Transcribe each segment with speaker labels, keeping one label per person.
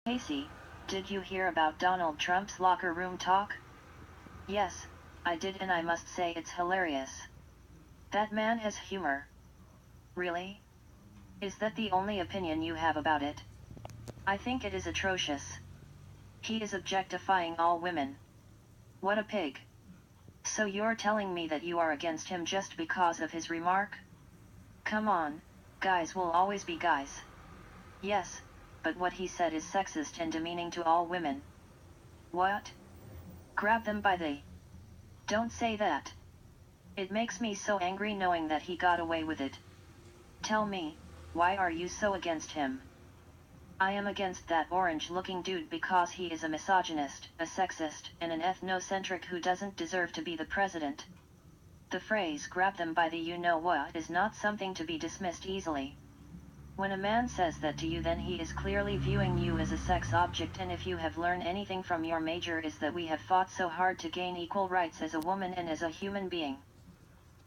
Speaker 1: Casey, did you hear about Donald Trump's locker room talk? Yes, I did, and I must say it's hilarious. That man has humor. Really? Is that the only opinion you have about it? I think it is atrocious. He is objectifying all women. What a pig. So you're telling me that you are against him just because of his remark? Come on, guys will always be guys. Yes, but what he said is sexist and demeaning to all women. What? Grab them by the... Don't say that. It makes me so angry knowing that he got away with it. Tell me, why are you so against him? I am against that orange-looking dude because he is a misogynist, a sexist, and an ethnocentric who doesn't deserve to be the president. The phrase "grab them by the you-know-what" is not something to be dismissed easily. When a man says that to you, then he is clearly viewing you as a sex object, and if you have learned anything from your major is that we have fought so hard to gain equal rights as a woman and as a human being.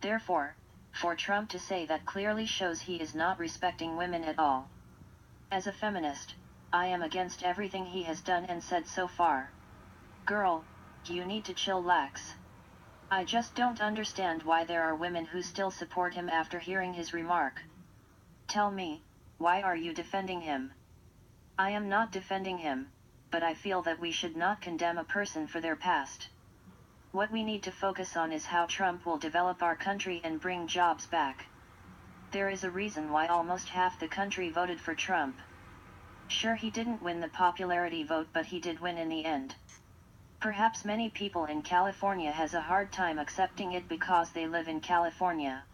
Speaker 1: Therefore, for Trump to say that clearly shows he is not respecting women at all. As a feminist, I am against everything he has done and said so far. Girl, you need to chillax. I just don't understand why there are women who still support him after hearing his remark. Tell me, why are you defending him? I am not defending him, but I feel that we should not condemn a person for their past. What we need to focus on is how Trump will develop our country and bring jobs back. There is a reason why almost half the country voted for Trump. Sure, he didn't win the popularity vote, but he did win in the end. Perhaps many people in California has a hard time accepting it because they live in California.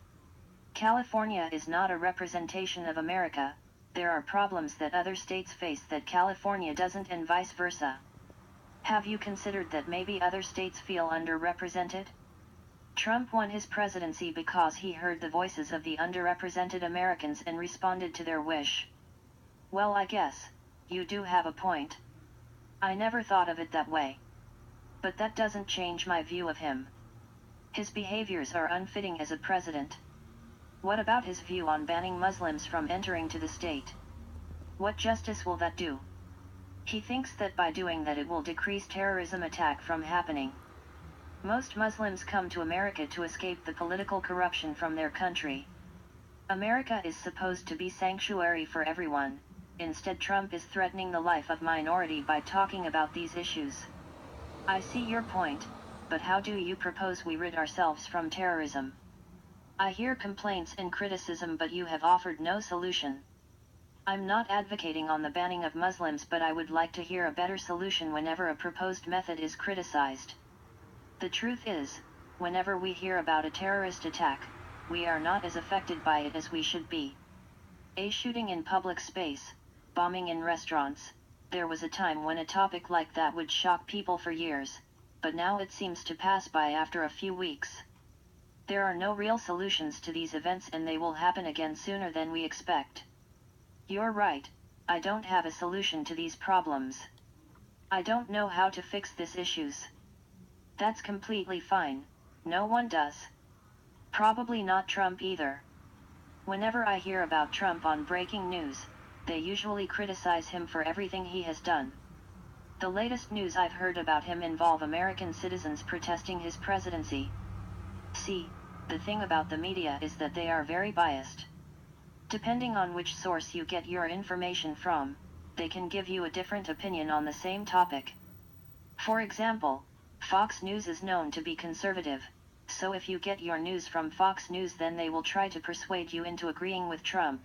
Speaker 1: California is not a representation of America. There are problems that other states face that California doesn't, and vice versa. Have you considered that maybe other states feel underrepresented? Trump won his presidency because he heard the voices of the underrepresented Americans and responded to their wish. Well, I guess you do have a point. I never thought of it that way. But that doesn't change my view of him. His behaviors are unfitting as a president. What about his view on banning Muslims from entering to the state? What justice will that do? He thinks that by doing that it will decrease terrorism attack from happening. Most Muslims come to America to escape the political corruption from their country. America is supposed to be sanctuary for everyone. Instead, Trump is threatening the life of minority by talking about these issues. I see your point, but how do you propose we rid ourselves from terrorism? I hear complaints and criticism, but you have offered no solution. I'm not advocating on the banning of Muslims, but I would like to hear a better solution whenever a proposed method is criticized. The truth is, whenever we hear about a terrorist attack, we are not as affected by it as we should be. A shooting in public space, bombing in restaurants, there was a time when a topic like that would shock people for years, but now it seems to pass by after a few weeks. There are no real solutions to these events, and they will happen again sooner than we expect. You're right, I don't have a solution to these problems. I don't know how to fix these issues. That's completely fine, no one does. Probably not Trump either. Whenever I hear about Trump on breaking news, they usually criticize him for everything he has done. The latest news I've heard about him involve American citizens protesting his presidency. See, the thing about the media is that they are very biased. Depending on which source you get your information from, they can give you a different opinion on the same topic. For example, Fox News is known to be conservative, so if you get your news from Fox News, then they will try to persuade you into agreeing with Trump.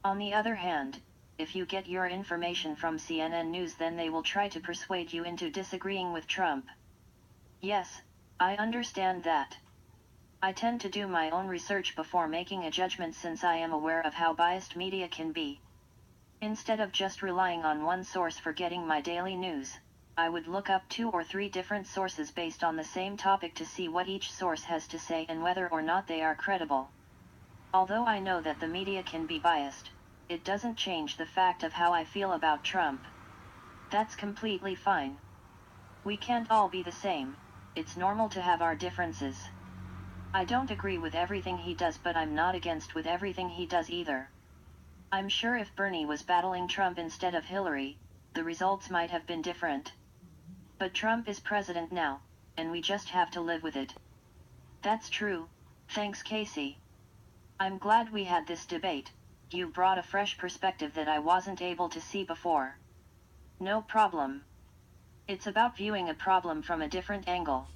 Speaker 1: On the other hand, if you get your information from CNN News, then they will try to persuade you into disagreeing with Trump. Yes, I understand that. I tend to do my own research before making a judgment, since I am aware of how biased media can be. Instead of just relying on one source for getting my daily news, I would look up 2 or 3 different sources based on the same topic to see what each source has to say and whether or not they are credible. Although I know that the media can be biased, it doesn't change the fact of how I feel about Trump. That's completely fine. We can't all be the same. It's normal to have our differences. I don't agree with everything he does, but I'm not against with everything he does either. I'm sure if Bernie was battling Trump instead of Hillary, the results might have been different. But Trump is president now, and we just have to live with it. That's true, thanks Casey. I'm glad we had this debate. You brought a fresh perspective that I wasn't able to see before. No problem. It's about viewing a problem from a different angle.